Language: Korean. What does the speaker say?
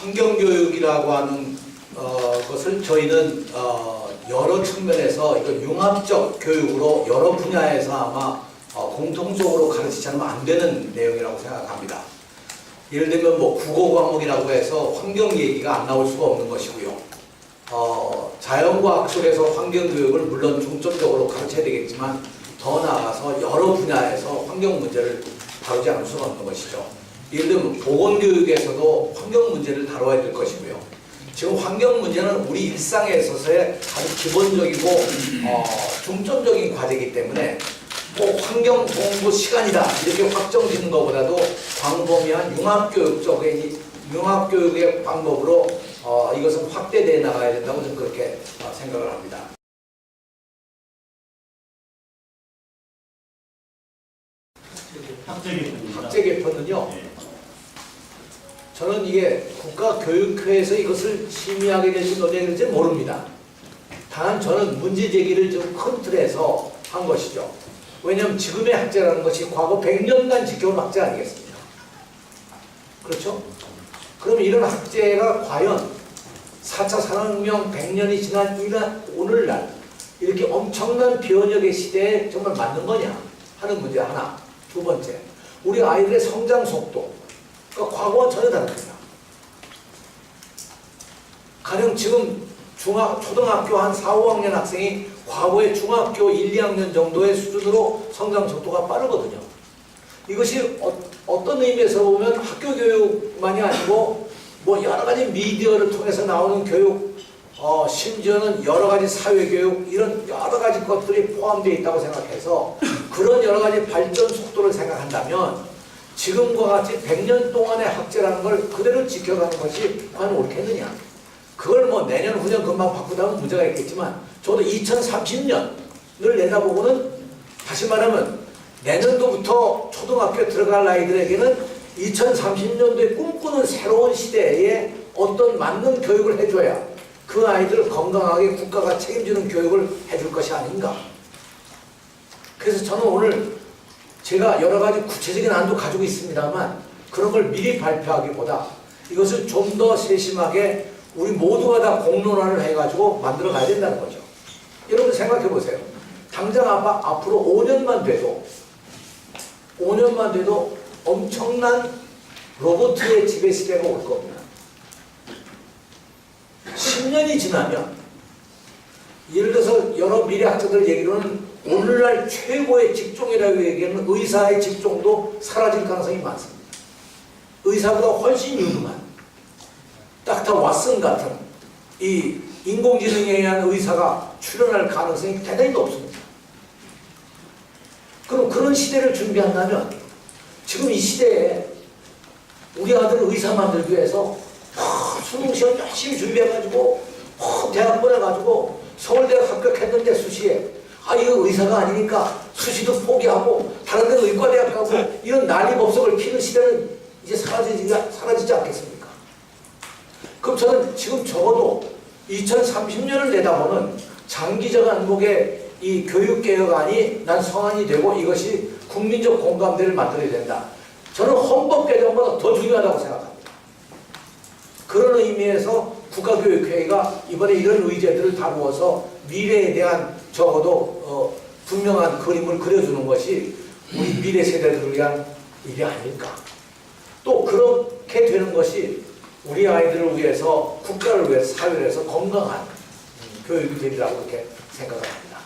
환경교육이라고 하는 것을 저희는 여러 측면에서 이거 융합적 교육으로 여러 분야에서 아마 공통적으로 가르치지 않으면 안 되는 내용이라고 생각합니다. 예를 들면 뭐 국어 과목이라고 해서 환경 얘기가 안 나올 수가 없는 것이고요. 자연과학 속에서 환경교육을 물론 중점적으로 가르쳐야 되겠지만 더 나아가서 여러 분야에서 환경 문제를 다루지 않을 수가 없는 것이죠. 예를 들면 보건교육에서도 환경 문제를 다뤄야 될 것이고요. 지금 환경 문제는 우리 일상에 있어서의 아주 기본적이고 중점적인 과제이기 때문에 꼭 환경 공부 시간이다 이렇게 확정 짓는 것보다도 광범위한 융합교육의 방법으로 이것은 확대되어 나가야 된다고 저는 그렇게 생각을 합니다. 학제 개편은요. 네. 저는 이게 국가교육회에서 이것을 심의하게 될지 논의하게 될지 모릅니다. 단 저는 문제 제기를 좀 큰 틀에서 한 것이죠. 왜냐하면 지금의 학제라는 것이 과거 100년간 지켜온 학제 아니겠습니까? 그렇죠? 그럼 이런 학제가 과연 4차 산업혁명 100년이 지난 오늘날 이렇게 엄청난 변혁의 시대에 정말 맞는 거냐 하는 문제 하나. 두 번째, 우리 아이들의 성장 속도. 그러니까 과거와 전혀 다릅니다. 가령 지금 초등학교 한 4, 5학년 학생이 과거의 중학교 1, 2학년 정도의 수준으로 성장 속도가 빠르거든요. 이것이 어떤 의미에서 보면 학교 교육만이 아니고 뭐 여러 가지 미디어를 통해서 나오는 교육, 심지어는 여러 가지 사회교육 이런 여러 가지 것들이 포함되어 있다고 생각해서 그런 여러 가지 발전 속도를 생각한다면 지금과 같이 100년 동안의 학제라는 걸 그대로 지켜가는 것이 과연 옳겠느냐. 그걸 뭐 내년 후년 금방 바꾸다면 문제가 있겠지만 저도 2030년을 내다보고는 다시 말하면 내년도부터 초등학교에 들어갈 아이들에게는 2030년도에 꿈꾸는 새로운 시대에 어떤 맞는 교육을 해줘야 그 아이들을 건강하게 국가가 책임지는 교육을 해줄 것이 아닌가. 그래서 저는 오늘 제가 여러 가지 구체적인 안도 가지고 있습니다만 그런 걸 미리 발표하기보다 이것을 좀 더 세심하게 우리 모두가 다 공론화를 해가지고 만들어 가야 된다는 거죠. 여러분 생각해 보세요. 당장 앞으로 5년만 돼도 엄청난 로봇의 지배 시대가 올 겁니다. 10년이 지나면 예를 들어서 여러 미래학자들 얘기로는 오늘날 최고의 직종이라고 얘기하는 의사의 직종도 사라질 가능성이 많습니다. 의사보다 훨씬 유능한 닥터 왓슨 같은 이 인공지능에 의한 의사가 출현할 가능성이 대단히 높습니다. 그럼 그런 시대를 준비한다면 지금 이 시대에 우리 아들 의사 만들기 위해서 수능시험 열심히 준비해가지고 대학 보내가지고 서울대학 합격했는데 수시에 이거 의사가 아니니까 수시도 포기하고 다른 데 의과대학 가고 이런 난리법석을 피는 시대는 이제 사라지지 않겠습니까? 그럼 저는 지금 적어도 2030년을 내다보는 장기적 안목의 이 교육개혁안이 난 성안이 되고 이것이 국민적 공감대를 만들어야 된다. 저는 헌법 개정보다 더 중요하다고 생각합니다. 그런 의미에서 국가교육회의가 이번에 이런 의제들을 다루어서 미래에 대한 적어도 분명한 그림을 그려주는 것이 우리 미래 세대들을 위한 일이 아닐까. 또 그렇게 되는 것이 우리 아이들을 위해서 국가를 위해서 사회를 위해서 건강한 교육이 되리라고 이렇게 생각합니다.